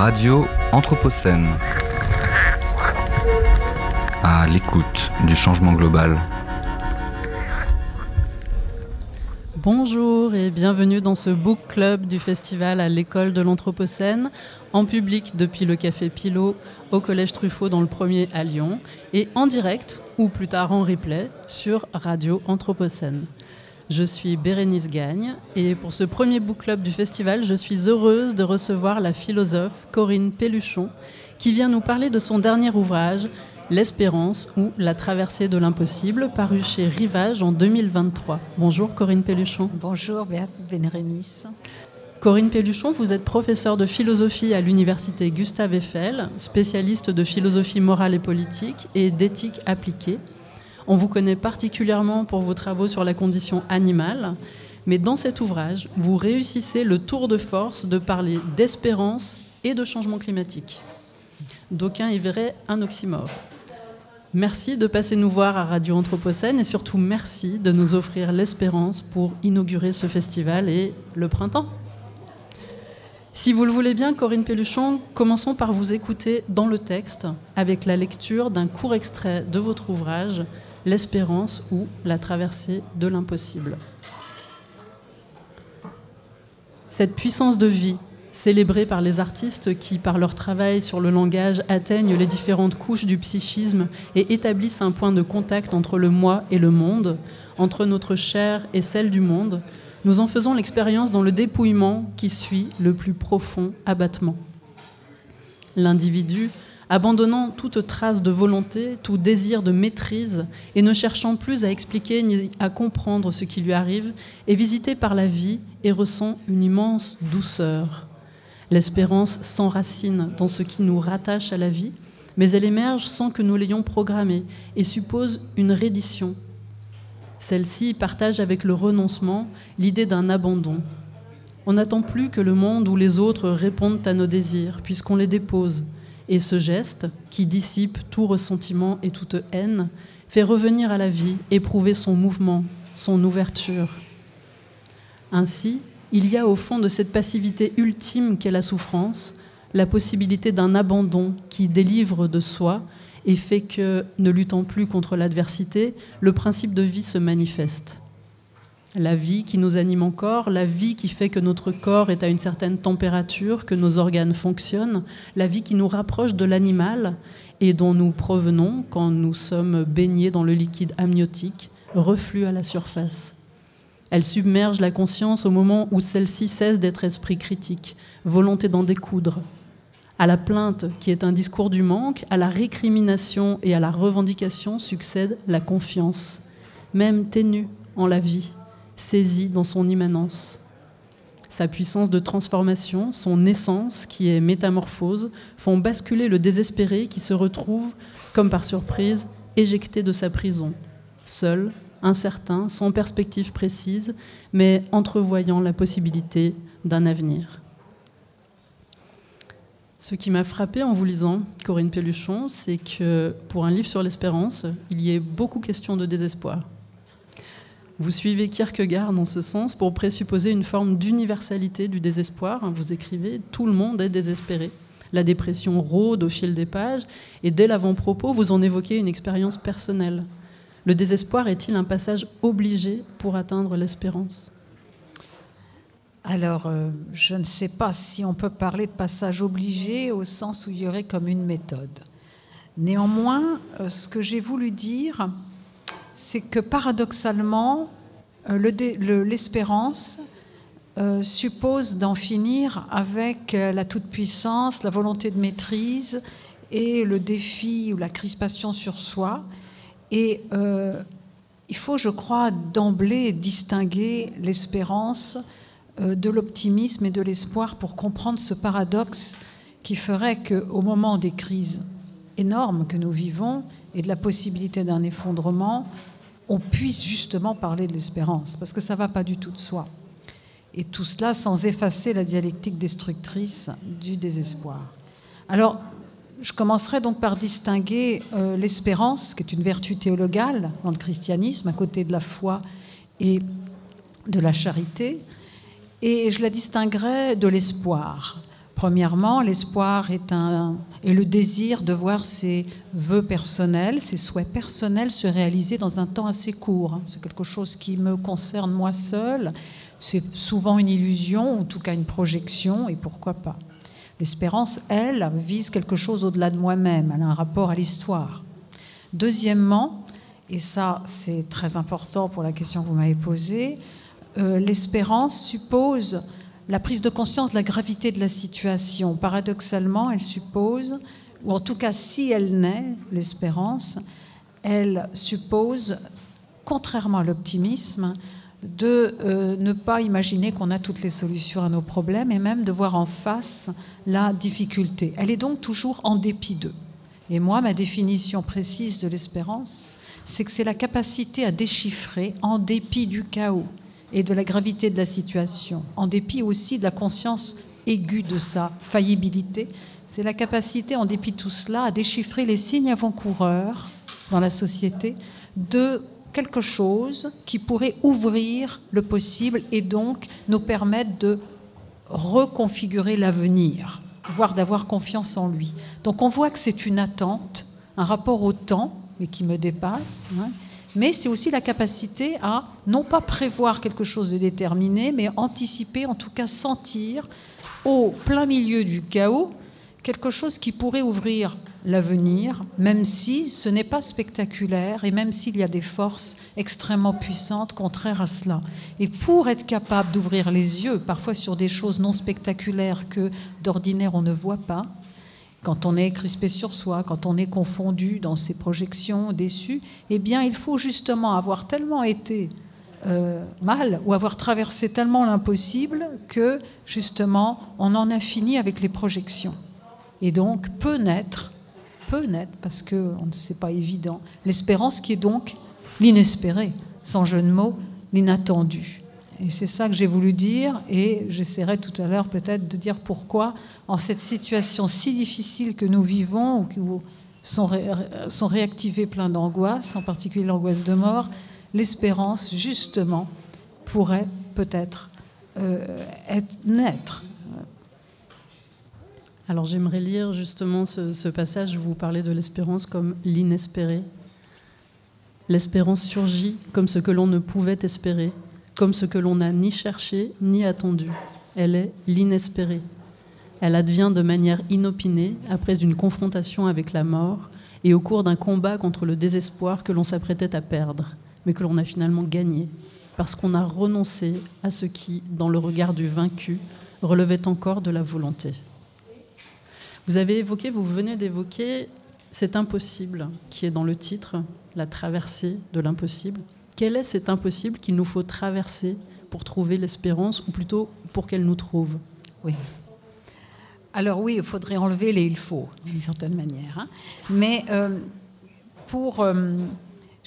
Radio Anthropocène. À l'écoute du changement global. Bonjour et bienvenue dans ce book club du festival à l'école de l'Anthropocène, en public depuis le Café Pilot au Collège Truffaut dans le 1er à Lyon et en direct, ou plus tard en replay, sur Radio Anthropocène. Je suis Bérénice Gagne et pour ce premier book club du festival, je suis heureuse de recevoir la philosophe Corinne Pelluchon qui vient nous parler de son dernier ouvrage, L'Espérance ou la traversée de l'impossible, paru chez Rivage en 2023. Bonjour Corinne Pelluchon. Bonjour Bérénice. Corinne Pelluchon, vous êtes professeure de philosophie à l'université Gustave Eiffel, spécialiste de philosophie morale et politique et d'éthique appliquée. On vous connaît particulièrement pour vos travaux sur la condition animale, mais dans cet ouvrage, vous réussissez le tour de force de parler d'espérance et de changement climatique. D'aucuns y verraient un oxymore. Merci de passer nous voir à Radio Anthropocène et surtout merci de nous offrir l'espérance pour inaugurer ce festival et le printemps. Si vous le voulez bien, Corinne Pelluchon, commençons par vous écouter dans le texte avec la lecture d'un court extrait de votre ouvrage « L'Espérance ou la traversée de l'impossible ». Cette puissance de vie, célébrée par les artistes qui, par leur travail sur le langage, atteignent les différentes couches du psychisme et établissent un point de contact entre le moi et le monde, entre notre chair et celle du monde, nous en faisons l'expérience dans le dépouillement qui suit le plus profond abattement. L'individu, abandonnant toute trace de volonté, tout désir de maîtrise, et ne cherchant plus à expliquer ni à comprendre ce qui lui arrive, est visité par la vie et ressent une immense douceur. L'espérance s'enracine dans ce qui nous rattache à la vie, mais elle émerge sans que nous l'ayons programmée et suppose une reddition. Celle-ci partage avec le renoncement l'idée d'un abandon. On n'attend plus que le monde ou les autres répondent à nos désirs, puisqu'on les dépose. Et ce geste, qui dissipe tout ressentiment et toute haine, fait revenir à la vie, éprouver son mouvement, son ouverture. Ainsi, il y a au fond de cette passivité ultime qu'est la souffrance, la possibilité d'un abandon qui délivre de soi et fait que, ne luttant plus contre l'adversité, le principe de vie se manifeste. La vie qui nous anime encore, la vie qui fait que notre corps est à une certaine température, que nos organes fonctionnent, la vie qui nous rapproche de l'animal et dont nous provenons quand nous sommes baignés dans le liquide amniotique, reflue à la surface. Elle submerge la conscience au moment où celle-ci cesse d'être esprit critique, volonté d'en découdre. À la plainte, qui est un discours du manque, à la récrimination et à la revendication succède la confiance, même ténue en la vie, saisie dans son immanence. Sa puissance de transformation, son essence, qui est métamorphose, font basculer le désespéré qui se retrouve, comme par surprise, éjecté de sa prison, seul, incertain, sans perspective précise, mais entrevoyant la possibilité d'un avenir. Ce qui m'a frappé en vous lisant, Corinne Pelluchon, c'est que pour un livre sur l'espérance, il y ait beaucoup question de désespoir. Vous suivez Kierkegaard dans ce sens pour présupposer une forme d'universalité du désespoir. Vous écrivez « Tout le monde est désespéré ». La dépression rôde au fil des pages et dès l'avant-propos, vous en évoquez une expérience personnelle. Le désespoir est-il un passage obligé pour atteindre l'espérance ? Alors, je ne sais pas si on peut parler de passage obligé au sens où il y aurait comme une méthode. Néanmoins, ce que j'ai voulu dire, c'est que paradoxalement, l'espérance suppose d'en finir avec la toute-puissance, la volonté de maîtrise et le défi ou la crispation sur soi. Et il faut, je crois, d'emblée distinguer l'espérance de l'optimisme et de l'espoir pour comprendre ce paradoxe qui ferait qu'au moment des crises énormes que nous vivons et de la possibilité d'un effondrement, on puisse justement parler de l'espérance, parce que ça ne va pas du tout de soi. Et tout cela sans effacer la dialectique destructrice du désespoir. Alors, je commencerai donc par distinguer l'espérance, qui est une vertu théologale dans le christianisme, à côté de la foi et de la charité, et je la distinguerai de l'espoir. Premièrement, l'espoir est le désir de voir ses vœux personnels, ses souhaits personnels se réaliser dans un temps assez court. C'est quelque chose qui me concerne moi seule. C'est souvent une illusion, ou en tout cas une projection, et pourquoi pas. L'espérance, elle, vise quelque chose au-delà de moi-même. Elle a un rapport à l'histoire. Deuxièmement, et ça c'est très important pour la question que vous m'avez posée, l'espérance suppose la prise de conscience de la gravité de la situation. Paradoxalement, elle suppose, ou en tout cas si elle naît, l'espérance, elle suppose, contrairement à l'optimisme, de ne pas imaginer qu'on a toutes les solutions à nos problèmes et même de voir en face la difficulté. Elle est donc toujours en dépit d'eux. Et moi, ma définition précise de l'espérance, c'est que c'est la capacité à déchiffrer en dépit du chaos et de la gravité de la situation, en dépit aussi de la conscience aiguë de sa faillibilité, c'est la capacité, en dépit de tout cela, à déchiffrer les signes avant-coureurs dans la société de quelque chose qui pourrait ouvrir le possible et donc nous permettre de reconfigurer l'avenir, voire d'avoir confiance en lui. Donc on voit que c'est une attente, un rapport au temps, mais qui me dépasse, mais c'est aussi la capacité à non pas prévoir quelque chose de déterminé, mais anticiper, en tout cas sentir, au plein milieu du chaos, quelque chose qui pourrait ouvrir l'avenir, même si ce n'est pas spectaculaire et même s'il y a des forces extrêmement puissantes contraires à cela. Et pour être capable d'ouvrir les yeux, parfois sur des choses non spectaculaires que d'ordinaire on ne voit pas, quand on est crispé sur soi, quand on est confondu dans ses projections, déçu, eh bien, il faut justement avoir tellement été mal ou avoir traversé tellement l'impossible que, justement, on en a fini avec les projections. Et donc, peut naître, parce que c'est pas évident, l'espérance qui est donc l'inespéré, sans jeu de mots, l'inattendu. Et c'est ça que j'ai voulu dire, et j'essaierai tout à l'heure peut-être de dire pourquoi, en cette situation si difficile que nous vivons, où sont réactivés plein d'angoisses, en particulier l'angoisse de mort, l'espérance, justement, pourrait peut-être naître. Alors j'aimerais lire justement ce passage où vous parlez de l'espérance comme l'inespéré. L'espérance surgit comme ce que l'on ne pouvait espérer, comme ce que l'on n'a ni cherché ni attendu. Elle est l'inespéré. Elle advient de manière inopinée après une confrontation avec la mort et au cours d'un combat contre le désespoir que l'on s'apprêtait à perdre, mais que l'on a finalement gagné, parce qu'on a renoncé à ce qui, dans le regard du vaincu, relevait encore de la volonté. Vous venez d'évoquer cet impossible qui est dans le titre, la traversée de l'impossible. Quel est cet impossible qu'il nous faut traverser pour trouver l'espérance, ou plutôt pour qu'elle nous trouve? Oui. Alors oui, il faudrait enlever les « il faut », d'une certaine manière. Mais je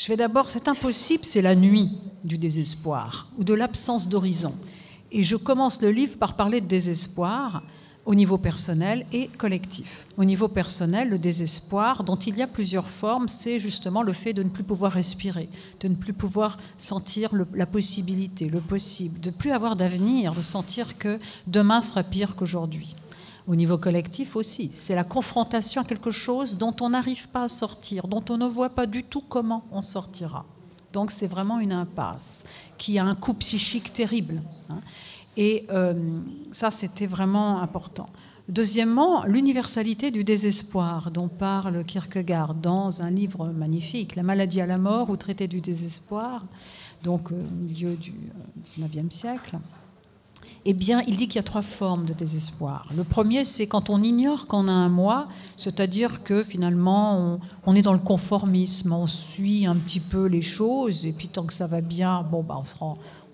vais d'abord, cet impossible, c'est la nuit du désespoir, ou de l'absence d'horizon. Et je commence le livre par parler de désespoir, au niveau personnel et collectif. Au niveau personnel, le désespoir, dont il y a plusieurs formes, c'est justement le fait de ne plus pouvoir respirer, de ne plus pouvoir sentir la possibilité, le possible, de ne plus avoir d'avenir, de sentir que demain sera pire qu'aujourd'hui. Au niveau collectif aussi, c'est la confrontation à quelque chose dont on n'arrive pas à sortir, dont on ne voit pas du tout comment on sortira. Donc c'est vraiment une impasse qui a un coup psychique terrible. Et ça, c'était vraiment important. Deuxièmement, l'universalité du désespoir dont parle Kierkegaard dans un livre magnifique, La maladie à la mort ou Traité du désespoir, donc au milieu du XIXe siècle. Eh bien, il dit qu'il y a 3 formes de désespoir. Le premier, c'est quand on ignore qu'on a un moi, c'est-à-dire que finalement, on est dans le conformisme, on suit un petit peu les choses, et puis tant que ça va bien, on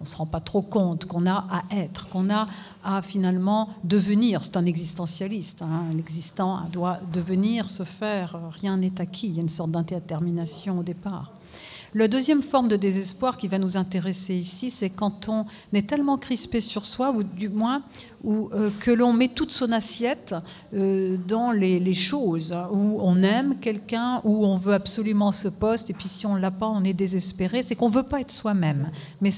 se rend pas trop compte qu'on a à être, qu'on a à finalement devenir. C'est un existentialiste. L'existant doit devenir, se faire. Rien n'est acquis. Il y a une sorte d'indétermination au départ. La deuxième forme de désespoir qui va nous intéresser ici, c'est quand on est tellement crispé sur soi, ou du moins que l'on met toute son assiette dans les choses, où on aime quelqu'un, où on veut absolument ce poste, et puis si on ne l'a pas, on est désespéré. C'est qu'on ne veut pas être soi-même, mais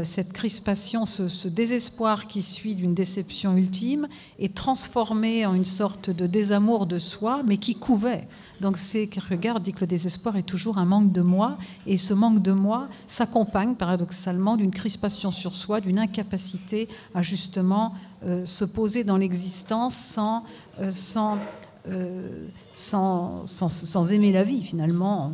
cette crispation, ce désespoir qui suit d'une déception ultime est transformé en une sorte de désamour de soi, mais qui couvait. Donc Kierkegaard dit que le désespoir est toujours un manque de moi, et ce manque de moi s'accompagne paradoxalement d'une crispation sur soi, d'une incapacité à justement se poser dans l'existence sans aimer la vie finalement.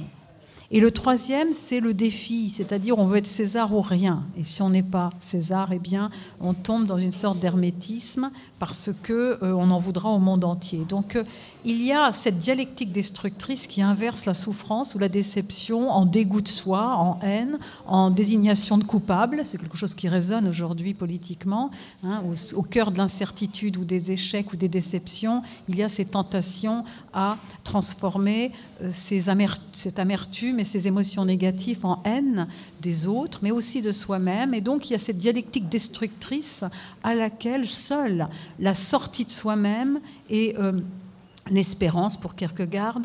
Et le troisième, c'est le défi, c'est-à-dire on veut être César ou rien. Et si on n'est pas César, eh bien, on tombe dans une sorte d'hermétisme parce qu'on en voudra au monde entier. Donc, il y a cette dialectique destructrice qui inverse la souffrance ou la déception en dégoût de soi, en haine, en désignation de coupable. C'est quelque chose qui résonne aujourd'hui politiquement. Hein, au cœur de l'incertitude ou des échecs ou des déceptions, il y a ces tentations à transformer cette amertume et ces émotions négatives en haine des autres, mais aussi de soi-même. Et donc, il y a cette dialectique destructrice à laquelle seule la sortie de soi-même et l'espérance, pour Kierkegaard,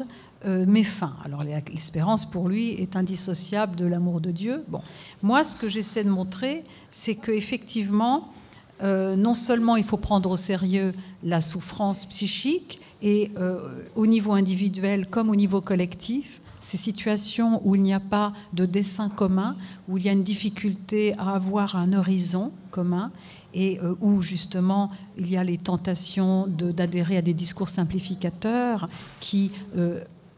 met fin. Alors l'espérance, pour lui, est indissociable de l'amour de Dieu. Bon. Moi, ce que j'essaie de montrer, c'est qu'effectivement, non seulement il faut prendre au sérieux la souffrance psychique, et au niveau individuel comme au niveau collectif, ces situations où il n'y a pas de dessein commun, où il y a une difficulté à avoir un horizon commun, et où justement il y a les tentations d'adhérer à des discours simplificateurs qui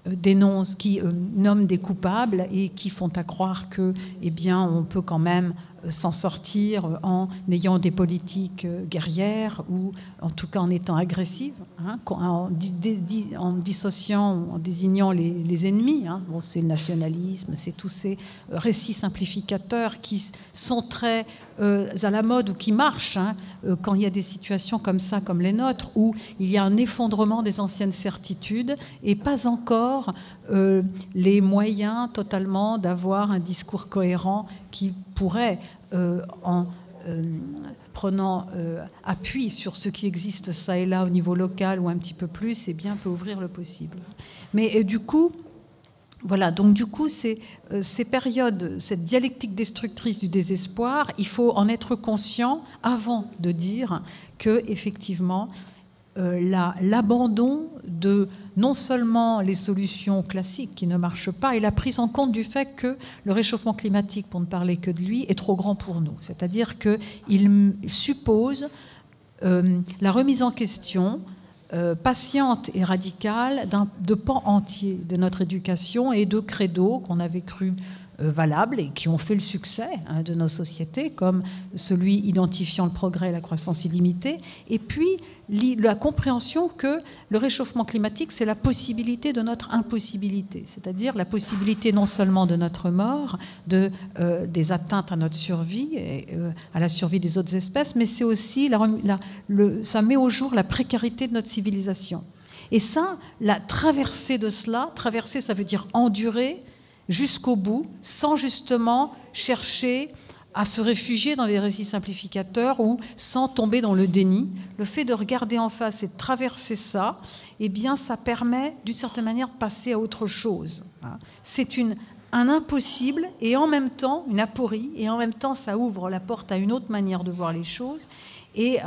dénoncent, qui nomment des coupables et qui font à croire que, eh bien, on peut quand même s'en sortir en ayant des politiques guerrières ou en tout cas en étant agressive, hein, en dissociant, en désignant les ennemis. Hein. Bon, c'est le nationalisme, c'est tous ces récits simplificateurs qui sont très à la mode ou qui marchent hein, quand il y a des situations comme ça, comme les nôtres, où il y a un effondrement des anciennes certitudes et pas encore les moyens totalement d'avoir un discours cohérent qui pourrait, en prenant appui sur ce qui existe ça et là au niveau local ou un petit peu plus, eh bien, peut ouvrir le possible. Mais du coup, voilà, donc du coup, ces périodes, cette dialectique destructrice du désespoir, il faut en être conscient avant de dire que effectivement, l'abandon de non seulement les solutions classiques qui ne marchent pas et la prise en compte du fait que le réchauffement climatique, pour ne parler que de lui, est trop grand pour nous. C'est-à-dire qu'il suppose la remise en question patiente et radicale de pans entiers de notre éducation et de credos qu'on avait cru valables et qui ont fait le succès hein, de nos sociétés, comme celui identifiant le progrès et la croissance illimitée, et puis la compréhension que le réchauffement climatique, c'est la possibilité de notre impossibilité, c'est-à-dire la possibilité non seulement de notre mort, des atteintes à notre survie, et, à la survie des autres espèces, mais c'est aussi, ça met au jour la précarité de notre civilisation. Et ça, la traversée de cela, traverser, ça veut dire endurer, jusqu'au bout, sans justement chercher à se réfugier dans des récits simplificateurs ou sans tomber dans le déni. Le fait de regarder en face et de traverser ça, eh bien, ça permet d'une certaine manière de passer à autre chose. C'est un impossible et en même temps une aporie, et en même temps ça ouvre la porte à une autre manière de voir les choses. Et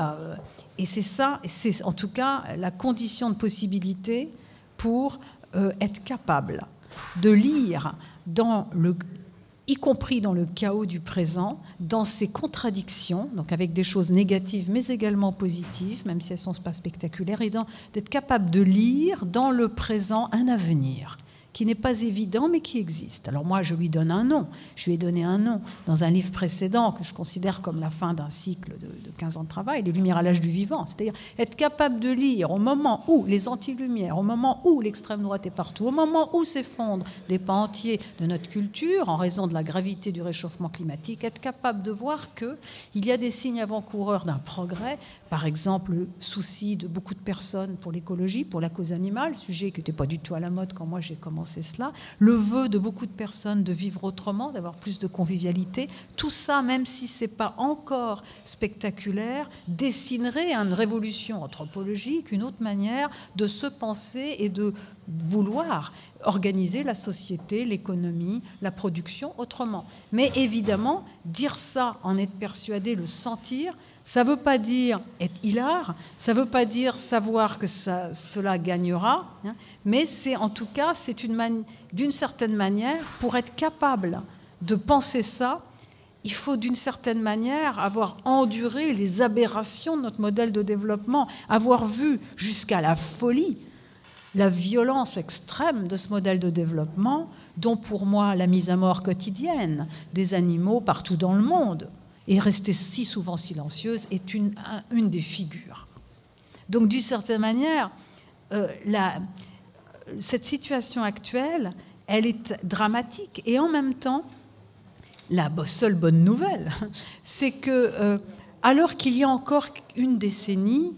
c'est ça, c'est en tout cas la condition de possibilité pour être capable de lire y compris dans le chaos du présent, dans ces contradictions, donc avec des choses négatives mais également positives, même si elles ne sont pas spectaculaires, et d'être capable de lire dans le présent un avenir qui n'est pas évident mais qui existe. Alors moi, je lui donne un nom. Je lui ai donné un nom dans un livre précédent que je considère comme la fin d'un cycle de 15 ans de travail, Les Lumières à l'âge du vivant. C'est-à-dire être capable de lire au moment où les anti-lumières, au moment où l'extrême droite est partout, au moment où s'effondrent des pans entiers de notre culture en raison de la gravité du réchauffement climatique, être capable de voir qu'il y a des signes avant-coureurs d'un progrès, par exemple le souci de beaucoup de personnes pour l'écologie, pour la cause animale, sujet qui n'était pas du tout à la mode quand moi j'ai commencé commencer cela. Le vœu de beaucoup de personnes de vivre autrement, d'avoir plus de convivialité. Tout ça, même si ce n'est pas encore spectaculaire, dessinerait une révolution anthropologique, une autre manière de se penser et de vouloir organiser la société, l'économie, la production autrement. Mais évidemment, dire ça, en être persuadé, le sentir, ça ne veut pas dire être hilar, ça ne veut pas dire savoir que cela gagnera, hein, mais c'est en tout cas, c'est d'une certaine manière, pour être capable de penser ça, il faut d'une certaine manière avoir enduré les aberrations de notre modèle de développement, avoir vu jusqu'à la folie la violence extrême de ce modèle de développement, dont pour moi la mise à mort quotidienne des animaux partout dans le monde, et restée si souvent silencieuse, est une des figures. Donc d'une certaine manière, cette situation actuelle, elle est dramatique, et en même temps, la seule bonne nouvelle, c'est que, alors qu'il y a encore une décennie,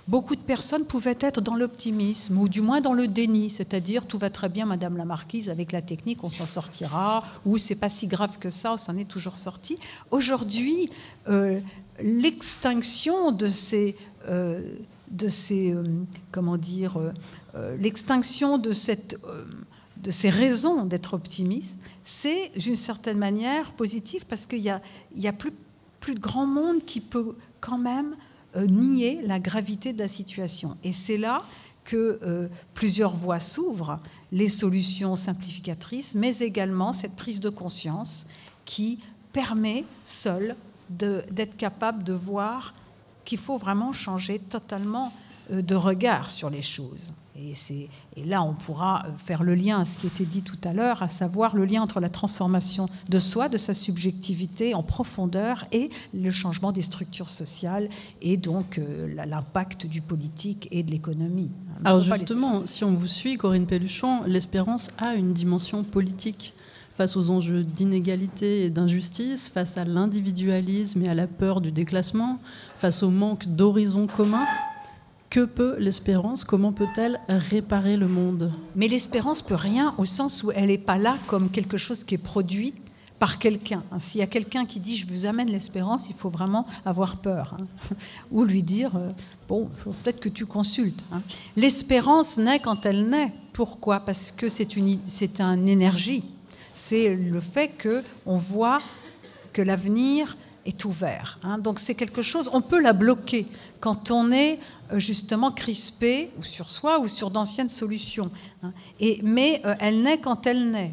beaucoup de personnes pouvaient être dans l'optimisme, ou du moins dans le déni, c'est-à-dire tout va très bien, Madame la Marquise, avec la technique, on s'en sortira, ou c'est pas si grave que ça, on s'en est toujours sorti. Aujourd'hui, l'extinction l'extinction de ces raisons d'être optimiste, c'est d'une certaine manière positif, parce qu'il y a plus de grand monde qui peut quand même nier la gravité de la situation. Et c'est là que plusieurs voies s'ouvrent, les solutions simplificatrices, mais également cette prise de conscience qui permet seule d'être capable de voir qu'il faut vraiment changer totalement de regard sur les choses. Et là, on pourra faire le lien à ce qui était dit tout à l'heure, à savoir le lien entre la transformation de soi, de sa subjectivité en profondeur, et le changement des structures sociales, et donc l'impact du politique et de l'économie. Alors justement, si on vous suit, Corinne Pelluchon, l'espérance a une dimension politique face aux enjeux d'inégalité et d'injustice, face à l'individualisme et à la peur du déclassement, face au manque d'horizons communs. Que peut l'espérance? Comment peut-elle réparer le monde? Mais l'espérance peut rien, au sens où elle n'est pas là comme quelque chose qui est produit par quelqu'un. S'il y a quelqu'un qui dit « je vous amène l'espérance », il faut vraiment avoir peur. Ou lui dire « bon, il faut peut-être que tu consultes ». L'espérance naît quand elle naît. Pourquoi? Parce que c'est une énergie. C'est le fait qu'on voit que l'avenir est ouvert. Donc c'est quelque chose, on peut la bloquer quand on est justement crispé ou sur soi ou sur d'anciennes solutions. Mais elle naît quand elle naît.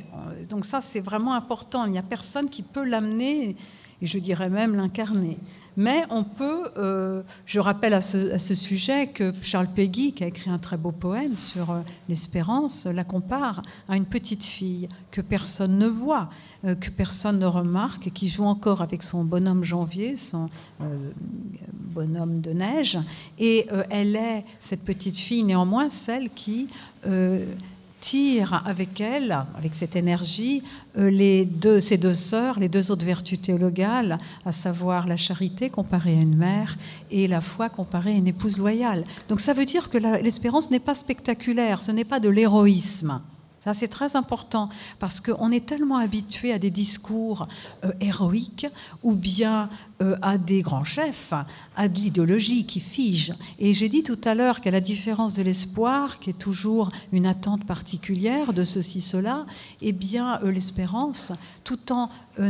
Donc ça, c'est vraiment important. Il n'y a personne qui peut l'amener, et je dirais même l'incarner. Mais on peut, je rappelle à ce sujet que Charles Péguy, qui a écrit un très beau poème sur l'espérance, la compare à une petite fille que personne ne voit, que personne ne remarque, et qui joue encore avec son bonhomme Janvier, son bonhomme de neige. Et elle est, cette petite fille, néanmoins, celle qui tire avec elle, avec cette énergie, ses deux sœurs, les deux autres vertus théologales, à savoir la charité comparée à une mère et la foi comparée à une épouse loyale. Donc ça veut dire que l'espérance n'est pas spectaculaire, ce n'est pas de l'héroïsme. Ça, c'est très important, parce qu'on est tellement habitué à des discours héroïques, ou bien à des grands chefs, à de l'idéologie qui fige. Et j'ai dit tout à l'heure qu'à la différence de l'espoir, qui est toujours une attente particulière de ceci, cela, eh bien l'espérance, tout en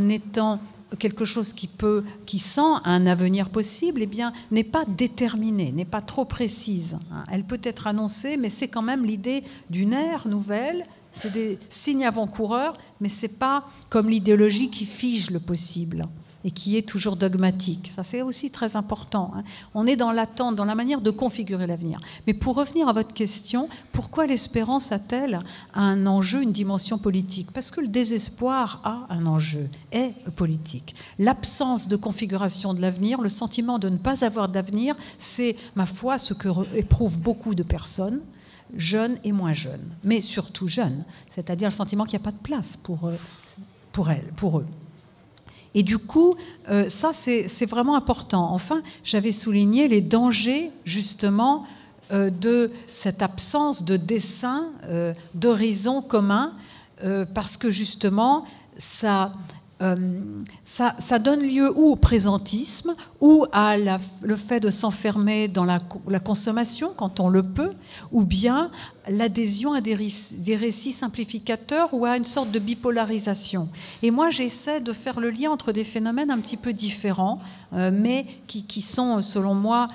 étant quelque chose qui sent un avenir possible, eh bien, n'est pas déterminée, n'est pas trop précise. Elle peut être annoncée, mais c'est quand même l'idée d'une ère nouvelle. C'est des signes avant-coureurs, mais ce n'est pas comme l'idéologie qui fige le possible et qui est toujours dogmatique. Ça, c'est aussi très important. On est dans l'attente, dans la manière de configurer l'avenir. Mais pour revenir à votre question, pourquoi l'espérance a-t-elle un enjeu, une dimension politique? Parce que le désespoir a un enjeu, est politique. L'absence de configuration de l'avenir, le sentiment de ne pas avoir d'avenir, c'est, ma foi, ce que éprouvent beaucoup de personnes, jeunes et moins jeunes, mais surtout jeunes, c'est-à-dire le sentiment qu'il n'y a pas de place pour eux. Et du coup, ça, c'est vraiment important. Enfin, j'avais souligné les dangers, justement, de cette absence de dessin, d'horizon commun, parce que justement, ça donne lieu ou au présentisme, ou à le fait de s'enfermer dans la consommation quand on le peut, ou bien l'adhésion à des récits simplificateurs ou à une sorte de bipolarisation. Et moi, j'essaie de faire le lien entre des phénomènes un petit peu différents, mais qui sont, selon moi,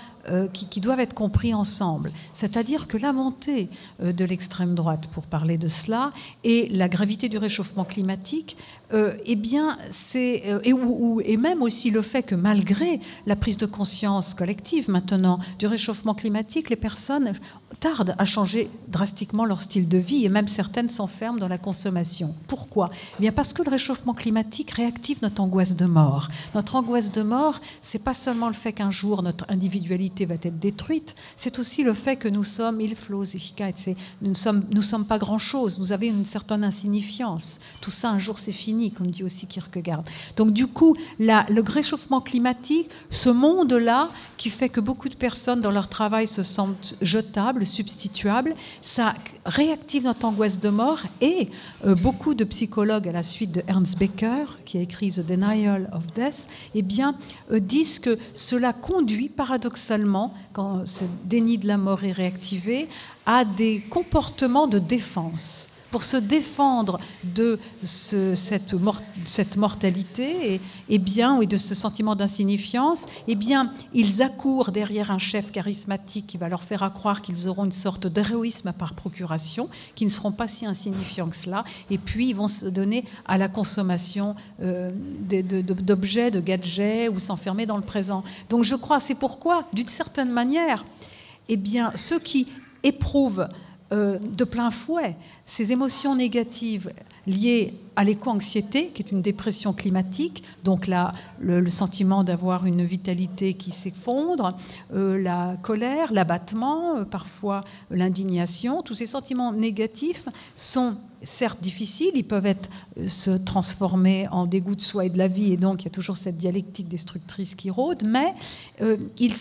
qui doivent être compris ensemble. C'est-à-dire que la montée de l'extrême droite, pour parler de cela, et la gravité du réchauffement climatique, eh bien, et même aussi le fait que malgré la prise de conscience collective maintenant du réchauffement climatique, les personnes tardent à changer drastiquement leur style de vie, et même certaines s'enferment dans la consommation. Pourquoi ? Eh bien parce que le réchauffement climatique réactive notre angoisse de mort. Notre angoisse de mort, c'est pas seulement le fait qu'un jour notre individualité va être détruite, c'est aussi le fait que nous sommes nous ne sommes pas grand-chose, nous avons une certaine insignifiance. Tout ça, un jour, c'est fini, comme dit aussi Kierkegaard. Donc du coup, le réchauffement climatique, ce monde-là, qui fait que beaucoup de personnes dans leur travail se sentent jetables, substituables, ça réactive notre angoisse de mort, et beaucoup de psychologues, à la suite de Ernst Becker, qui a écrit The Denial of Death, eh bien, disent que cela conduit paradoxalement, quand ce déni de la mort est réactivé, à des comportements de défense. Pour se défendre de cette mortalité et de ce sentiment d'insignifiance, eh bien, ils accourent derrière un chef charismatique qui va leur faire croire qu'ils auront une sorte d'héroïsme par procuration, qui ne seront pas si insignifiants que cela, et puis ils vont se donner à la consommation d'objets, de gadgets, ou s'enfermer dans le présent. Donc je crois, c'est pourquoi, d'une certaine manière, eh bien, ceux qui éprouvent de plein fouet ces émotions négatives liées à l'éco-anxiété, qui est une dépression climatique, donc le sentiment d'avoir une vitalité qui s'effondre, la colère, l'abattement, parfois l'indignation, tous ces sentiments négatifs sont certes difficiles, ils peuvent se transformer en dégoût de soi et de la vie, et donc il y a toujours cette dialectique destructrice qui rôde, mais ils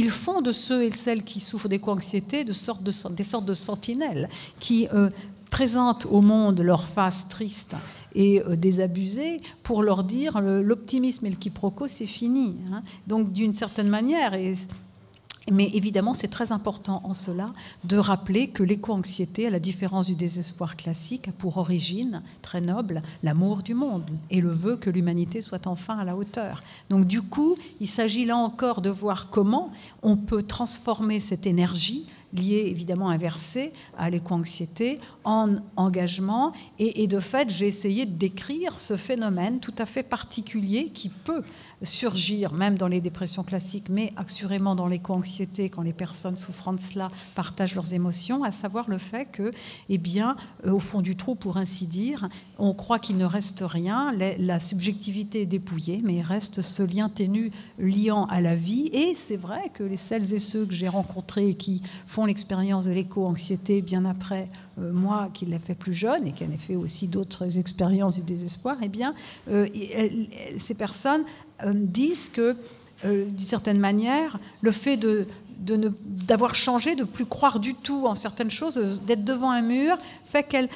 font de ceux et celles qui souffrent d'éco-anxiété des sortes de sentinelles qui présentent au monde leur face triste et désabusée pour leur dire l'optimisme et le quiproquo, c'est fini. Hein. Donc d'une certaine manière, mais évidemment, c'est très important en cela de rappeler que l'éco-anxiété, à la différence du désespoir classique, a pour origine très noble l'amour du monde et le vœu que l'humanité soit enfin à la hauteur. Donc du coup, il s'agit là encore de voir comment on peut transformer cette énergie liée, évidemment inversée à l'éco-anxiété, en engagement. Et de fait, j'ai essayé de décrire ce phénomène tout à fait particulier qui peut surgir même dans les dépressions classiques, mais assurément dans l'éco-anxiété, quand les personnes souffrant de cela partagent leurs émotions, à savoir le fait que, eh bien, au fond du trou, pour ainsi dire, on croit qu'il ne reste rien, la subjectivité est dépouillée, mais il reste ce lien ténu liant à la vie. Et c'est vrai que celles et ceux que j'ai rencontrés qui font l'expérience de l'éco-anxiété bien après moi, qui l'ai fait plus jeune et qui en ai fait aussi d'autres expériences du désespoir, eh bien, ces personnes disent que, d'une certaine manière, le fait d'avoir changé, de ne plus croire du tout en certaines choses, d'être devant un mur, fait qu'elles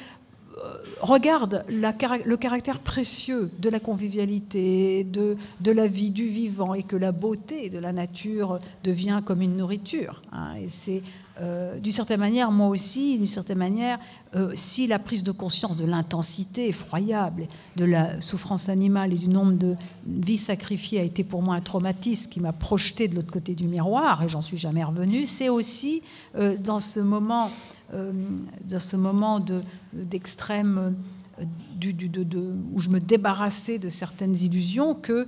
regardent le caractère précieux de la convivialité, de la vie, du vivant, et que la beauté de la nature devient comme une nourriture. Hein, et c'est d'une certaine manière, moi aussi, d'une certaine manière, si la prise de conscience de l'intensité effroyable de la souffrance animale et du nombre de vies sacrifiées a été pour moi un traumatisme qui m'a projeté de l'autre côté du miroir, et j'en suis jamais revenue, c'est aussi dans ce moment d'extrême où je me débarrassais de certaines illusions que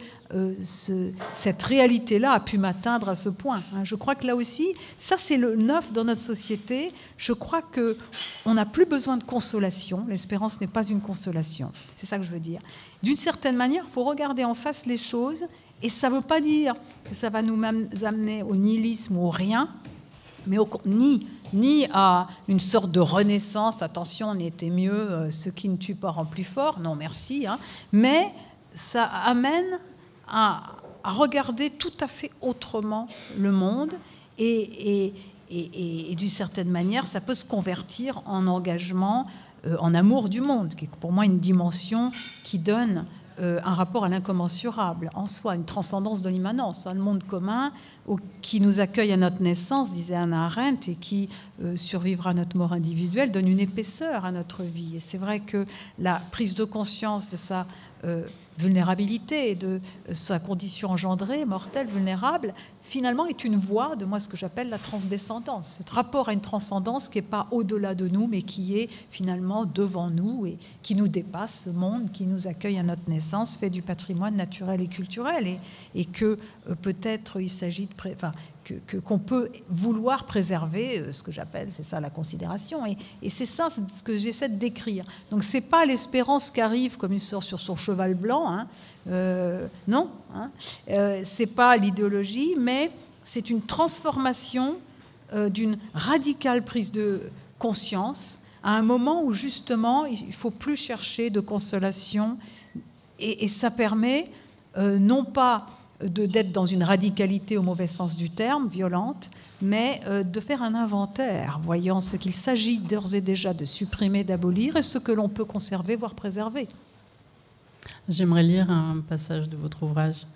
cette réalité-là a pu m'atteindre à ce point. Je crois que là aussi, ça c'est le neuf dans notre société. Je crois qu'on n'a plus besoin de consolation. L'espérance n'est pas une consolation. C'est ça que je veux dire. D'une certaine manière, il faut regarder en face les choses, et ça ne veut pas dire que ça va nous amener au nihilisme ou au rien, mais ni à une sorte de renaissance, attention, on était mieux, ce qui ne tue pas rend plus fort, non merci, hein, mais ça amène à regarder tout à fait autrement le monde et Et d'une certaine manière, ça peut se convertir en engagement, en amour du monde, qui est pour moi une dimension qui donne un rapport à l'incommensurable en soi, une transcendance de l'immanence, le monde commun qui nous accueille à notre naissance, disait Hannah Arendt, et qui survivra à notre mort individuelle, donne une épaisseur à notre vie. Et c'est vrai que la prise de conscience de sa vulnérabilité et de sa condition engendrée, mortelle, vulnérable, finalement est une voie de moi ce que j'appelle la transdescendance. Ce rapport à une transcendance qui n'est pas au-delà de nous, mais qui est finalement devant nous et qui nous dépasse, ce monde qui nous accueille à notre naissance, fait du patrimoine naturel et culturel, et que peut-être il s'agit de qu'on peut vouloir préserver, ce que j'appelle, c'est ça la considération, et c'est ça ce que j'essaie de décrire. Donc c'est pas l'espérance qui arrive comme il sort sur son cheval blanc, non, c'est pas l'idéologie, mais c'est une transformation d'une radicale prise de conscience à un moment où justement il faut plus chercher de consolation, et ça permet non pas d'être dans une radicalité au mauvais sens du terme, violente, mais de faire un inventaire, voyant ce qu'il s'agit d'ores et déjà de supprimer, d'abolir, et ce que l'on peut conserver, voire préserver. J'aimerais lire un passage de votre ouvrage.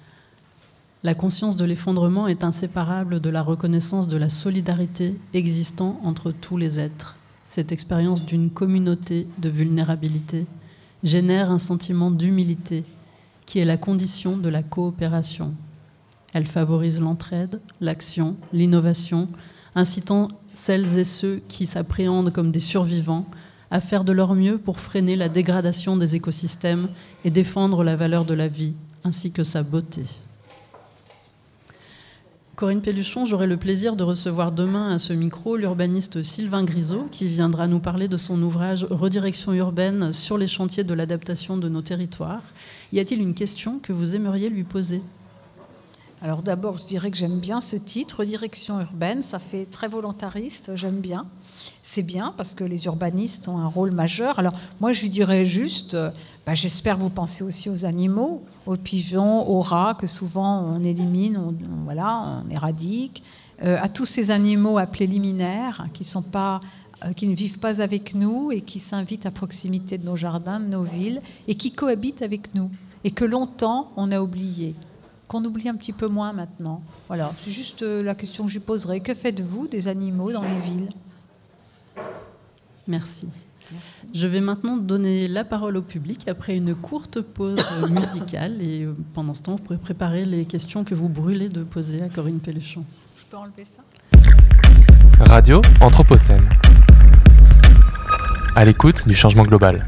La conscience de l'effondrement est inséparable de la reconnaissance de la solidarité existant entre tous les êtres. Cette expérience d'une communauté de vulnérabilité génère un sentiment d'humilité qui est la condition de la coopération. Elle favorise l'entraide, l'action, l'innovation, incitant celles et ceux qui s'appréhendent comme des survivants à faire de leur mieux pour freiner la dégradation des écosystèmes et défendre la valeur de la vie, ainsi que sa beauté. Corinne Pelluchon, j'aurai le plaisir de recevoir demain à ce micro l'urbaniste Sylvain Grisot, qui viendra nous parler de son ouvrage « Redirection urbaine sur les chantiers de l'adaptation de nos territoires ». Y a-t-il une question que vous aimeriez lui poser ? Alors d'abord, je dirais que j'aime bien ce titre, Redirection urbaine, ça fait très volontariste, j'aime bien. C'est bien parce que les urbanistes ont un rôle majeur. Alors moi, je lui dirais juste, j'espère que vous pensez aussi aux animaux, aux pigeons, aux rats que souvent on élimine, on éradique, à tous ces animaux appelés liminaires qui ne vivent pas avec nous et qui s'invitent à proximité de nos jardins, de nos villes, et qui cohabitent avec nous, et que longtemps on a oublié, qu'on oublie un petit peu moins maintenant. Voilà, c'est juste la question que je poserai. Que faites-vous des animaux dans les villes ? Merci. Je vais maintenant donner la parole au public après une courte pause musicale, et pendant ce temps, vous pourrez préparer les questions que vous brûlez de poser à Corinne Pelluchon. Je peux enlever ça ? Radio Anthropocène. À l'écoute du changement global.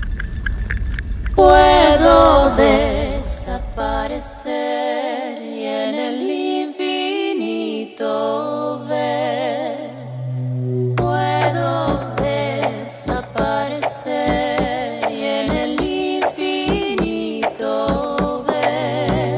Puedo desaparecer y en el infinito ver. Puedo desaparecer y en el infinito ver.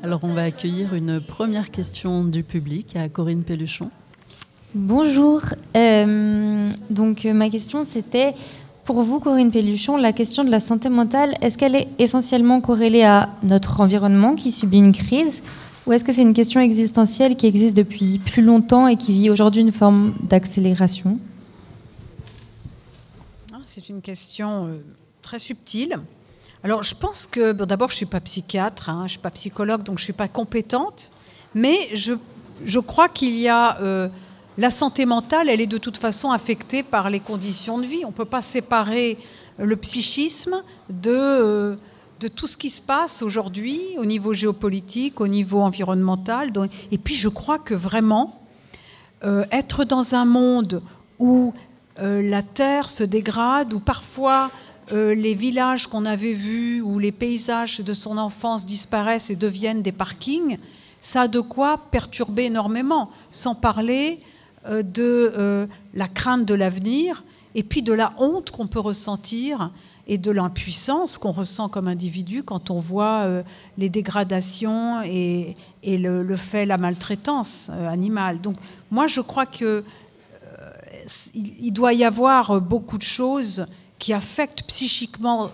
Alors on va accueillir une première question du public à Corinne Pelluchon. Bonjour. Ma question c'était, pour vous Corinne Pelluchon, la question de la santé mentale, est-ce qu'elle est essentiellement corrélée à notre environnement qui subit une crise, ou est-ce que c'est une question existentielle qui existe depuis plus longtemps et qui vit aujourd'hui une forme d'accélération ? C'est une question très subtile. Alors, je pense que, d'abord, je ne suis pas psychiatre, je ne suis pas psychologue, donc je ne suis pas compétente, mais je crois qu'il y a... la santé mentale, elle est de toute façon affectée par les conditions de vie. On ne peut pas séparer le psychisme de tout ce qui se passe aujourd'hui au niveau géopolitique, au niveau environnemental. Et puis, je crois que vraiment, être dans un monde où la terre se dégrade, où parfois les villages qu'on avait vus, où les paysages de son enfance disparaissent et deviennent des parkings, ça a de quoi perturber énormément, sans parler de la crainte de l'avenir et puis de la honte qu'on peut ressentir et de l'impuissance qu'on ressent comme individu quand on voit les dégradations et le fait, la maltraitance animale. Donc moi je crois que il doit y avoir beaucoup de choses qui affectent psychiquement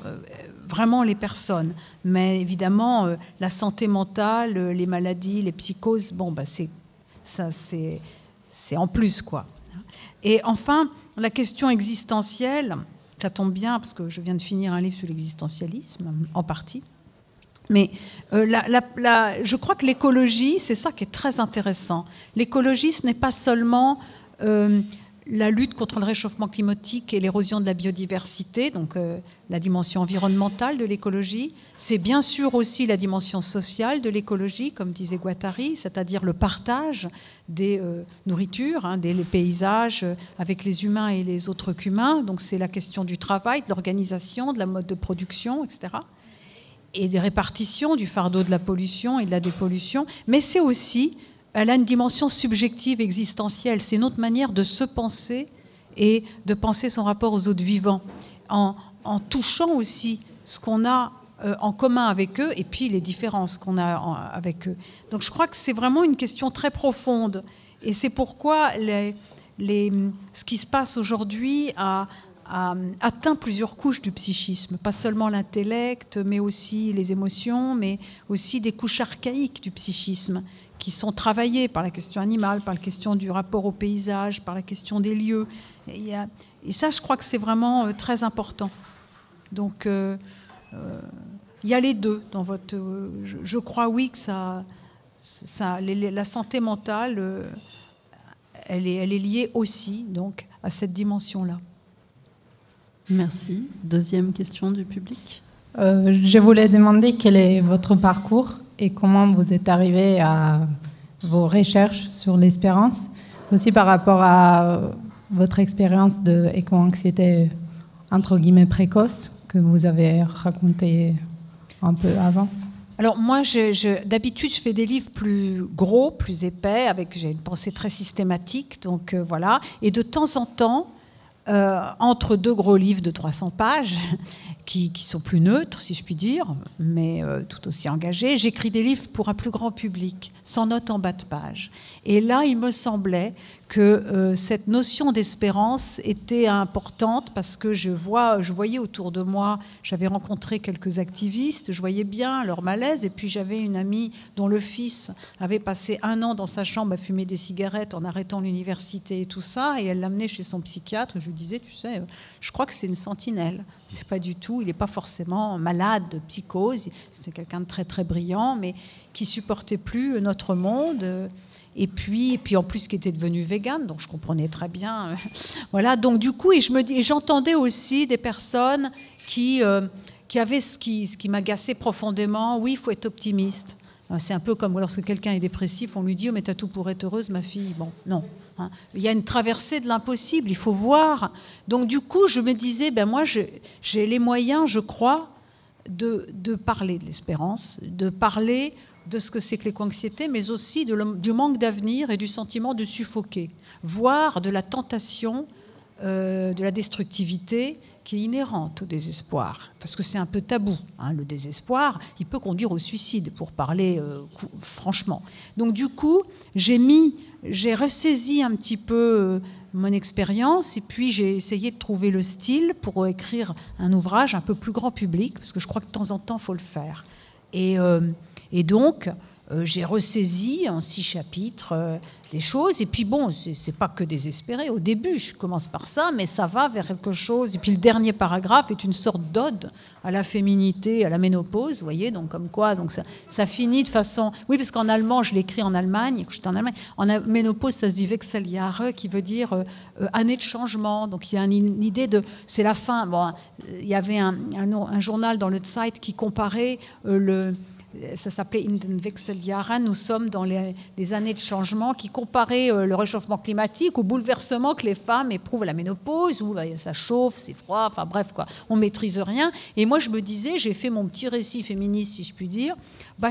vraiment les personnes. Mais évidemment, la santé mentale, les maladies, les psychoses, c'est en plus, quoi. Et enfin, la question existentielle, ça tombe bien parce que je viens de finir un livre sur l'existentialisme, en partie. Mais je crois que l'écologie, c'est ça qui est très intéressant. L'écologie, ce n'est pas seulement la lutte contre le réchauffement climatique et l'érosion de la biodiversité, donc la dimension environnementale de l'écologie. C'est bien sûr aussi la dimension sociale de l'écologie, comme disait Guattari, c'est-à-dire le partage des nourritures, des paysages avec les humains et les autres qu'humains. Donc c'est la question du travail, de l'organisation, de la mode de production, etc. Et des répartitions du fardeau de la pollution et de la dépollution. Mais c'est aussi... Elle a une dimension subjective, existentielle. C'est une autre manière de se penser et de penser son rapport aux autres vivants, en touchant aussi ce qu'on a en commun avec eux et puis les différences qu'on a avec eux. Donc je crois que c'est vraiment une question très profonde. Et c'est pourquoi ce qui se passe aujourd'hui a atteint plusieurs couches du psychisme. Pas seulement l'intellect, mais aussi les émotions, mais aussi des couches archaïques du psychisme, qui sont travaillés par la question animale, par la question du rapport au paysage, par la question des lieux. Et ça, je crois que c'est vraiment très important. Donc, il y a les deux dans votre... je crois, oui, que la santé mentale, elle est liée aussi donc, à cette dimension-là. Merci. Deuxième question du public. Je voulais demander quel est votre parcours et comment vous êtes arrivé à vos recherches sur l'espérance, aussi par rapport à votre expérience d'éco-anxiété entre guillemets précoce que vous avez raconté un peu avant. Alors moi, d'habitude, je fais des livres plus gros, plus épais, j'ai une pensée très systématique, donc voilà. Et de temps en temps, entre deux gros livres de 300 pages, qui sont plus neutres, si je puis dire, mais tout aussi engagés, j'écris des livres pour un plus grand public, sans note en bas de page. Et là, il me semblait que cette notion d'espérance était importante parce que je voyais autour de moi, j'avais rencontré quelques activistes, je voyais bien leur malaise, et puis j'avais une amie dont le fils avait passé 1 an dans sa chambre à fumer des cigarettes en arrêtant l'université et tout ça, et elle l'amenait chez son psychiatre, et je lui disais, tu sais, je crois que c'est une sentinelle, c'est pas du tout, il n'est pas forcément malade de psychose, c'était quelqu'un de très très brillant, mais qui supportait plus notre monde. Et puis en plus qui était devenu végane, donc je comprenais très bien. Voilà, donc du coup, et j'entendais aussi des personnes qui avaient ce qui m'agaçait profondément. Oui, il faut être optimiste. C'est un peu comme lorsque quelqu'un est dépressif, on lui dit « Oh, mais t'as tout pour être heureuse, ma fille ». Bon, non. Il y a une traversée de l'impossible, il faut voir. Donc du coup, je me disais, moi, j'ai les moyens, je crois, de parler de l'espérance, de parler de ce que c'est que l'éco-anxiété, mais aussi du manque d'avenir et du sentiment de suffoquer, voire de la tentation de la destructivité qui est inhérente au désespoir, parce que c'est un peu tabou. Le désespoir, il peut conduire au suicide, pour parler franchement. Donc du coup, j'ai ressaisi un petit peu mon expérience, et puis j'ai essayé de trouver le style pour écrire un ouvrage un peu plus grand public, parce que je crois que de temps en temps, il faut le faire. Et donc, j'ai ressaisi en 6 chapitres des choses. Et puis bon, c'est pas que désespéré. Au début, je commence par ça, mais ça va vers quelque chose. Et puis le dernier paragraphe est une sorte d'ode à la féminité, à la ménopause, vous voyez, donc comme quoi, donc ça finit de façon... Oui, parce qu'en allemand, je l'écris en Allemagne, j'étais en Allemagne. En ménopause, ça se dit Wechseljahre, qui veut dire année de changement. Donc il y a une idée de... C'est la fin. Bon, il y avait un journal dans le Zeit qui comparait ça s'appelait In den Wechseljahren, nous sommes dans les années de changement, qui comparait le réchauffement climatique au bouleversement que les femmes éprouvent à la ménopause, où ça chauffe, c'est froid, enfin bref, quoi, on maîtrise rien. Et moi je me disais, j'ai fait mon petit récit féministe, si je puis dire,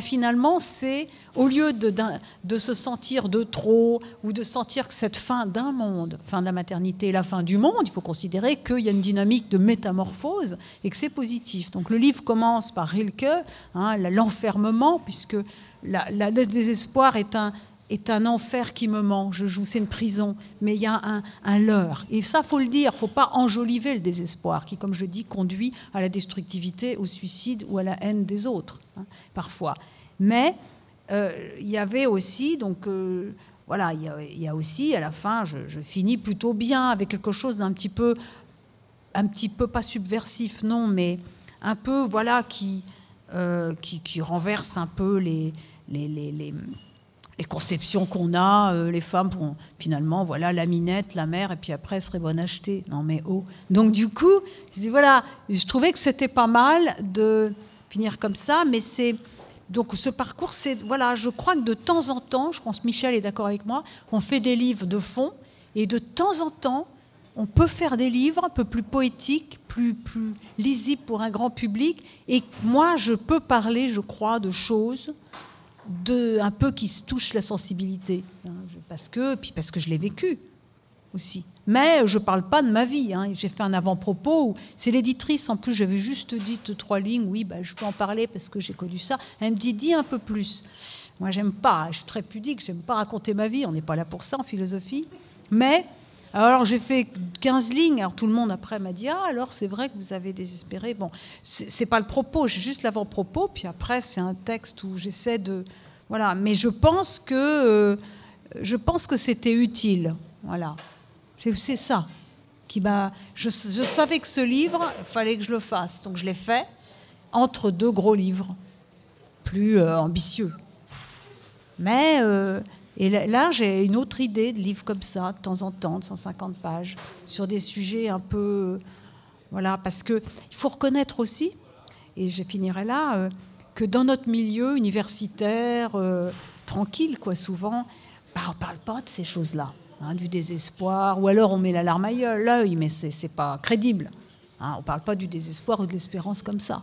finalement c'est, au lieu de se sentir de trop, ou de sentir que cette fin d'un monde, fin de la maternité est la fin du monde, il faut considérer qu'il y a une dynamique de métamorphose et que c'est positif. Donc le livre commence par Rilke, l'enfermement, puisque le désespoir est un enfer qui me mange, c'est une prison, mais il y a un leurre. Et ça, il faut le dire, il ne faut pas enjoliver le désespoir, qui, comme je le dis, conduit à la destructivité, au suicide ou à la haine des autres, parfois. Mais il y avait aussi, donc voilà, il y a aussi, à la fin, je finis plutôt bien avec quelque chose d'un petit peu, pas subversif, non, mais un peu, voilà, qui renverse un peu les conceptions qu'on a, les femmes, finalement, voilà, la minette, la mère, et puis après, elle serait bonne à acheter. Non, mais oh. Donc, du coup, je trouvais que c'était pas mal de finir comme ça, mais donc, ce parcours, voilà, je crois que de temps en temps, je pense que Michel est d'accord avec moi, on fait des livres de fond, et de temps en temps, on peut faire des livres un peu plus poétiques, plus lisibles pour un grand public, et moi, je peux parler, je crois, de choses un peu qui se touchent la sensibilité, parce que je l'ai vécu aussi. Mais je ne parle pas de ma vie. J'ai fait un avant-propos où c'est l'éditrice, en plus, j'avais juste dit 3 lignes, oui, je peux en parler parce que j'ai connu ça. Elle me dit, dis un peu plus. Moi, j'aime pas, je suis très pudique, j'aime pas raconter ma vie, on n'est pas là pour ça en philosophie. Mais, alors j'ai fait 15 lignes, alors tout le monde après m'a dit, alors c'est vrai que vous avez désespéré. Bon, c'est pas le propos, j'ai juste l'avant-propos, puis après c'est un texte où j'essaie de... Voilà, mais je pense que c'était utile, voilà. C'est ça qui m'a... Je savais que ce livre, il fallait que je le fasse. Donc je l'ai fait entre 2 gros livres, plus ambitieux. Mais et là, j'ai une autre idée de livre comme ça, de temps en temps, de 150 pages, sur des sujets un peu... voilà, parce qu'il faut reconnaître aussi, et je finirai là, que dans notre milieu universitaire, tranquille, quoi, souvent, on ne parle pas de ces choses-là. Du désespoir, ou alors on met la larme à l'œil, mais c'est pas crédible. On ne parle pas du désespoir ou de l'espérance comme ça.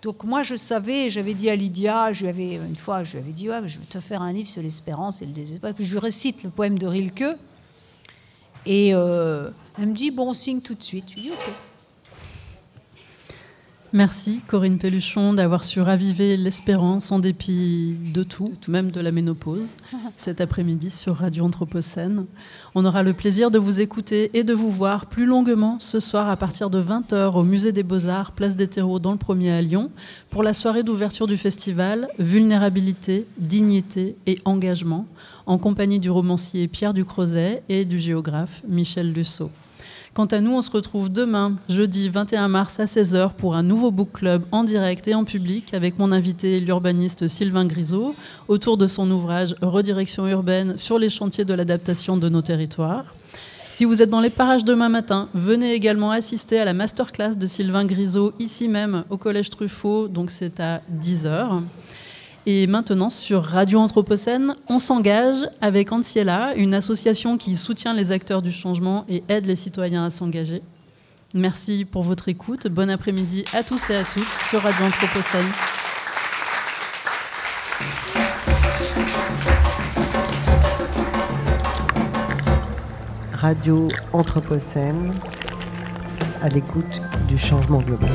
Donc moi je savais, j'avais dit à Lydia, une fois je lui avais dit, je vais te faire un livre sur l'espérance et le désespoir. Et puis je lui récite le poème de Rilke, et elle me dit, bon, on signe tout de suite. Je lui dis, ok. Merci Corinne Pelluchon d'avoir su raviver l'espérance en dépit de tout, même de la ménopause, cet après-midi sur Radio Anthropocène. On aura le plaisir de vous écouter et de vous voir plus longuement ce soir à partir de 20h au Musée des Beaux-Arts, Place des Terreaux dans le 1er à Lyon, pour la soirée d'ouverture du festival Vulnérabilité, dignité et engagement, en compagnie du romancier Pierre Ducrozet et du géographe Michel Lusseau. Quant à nous, on se retrouve demain, jeudi 21 mars à 16h pour un nouveau book club en direct et en public avec mon invité, l'urbaniste Sylvain Grisot, autour de son ouvrage Redirection urbaine sur les chantiers de l'adaptation de nos territoires. Si vous êtes dans les parages demain matin, venez également assister à la masterclass de Sylvain Grisot ici même au Collège Truffaut, donc c'est à 10h. Et maintenant, sur Radio Anthropocène, on s'engage avec Anciela, une association qui soutient les acteurs du changement et aide les citoyens à s'engager. Merci pour votre écoute. Bon après-midi à tous et à toutes sur Radio Anthropocène. Radio Anthropocène, à l'écoute du changement global.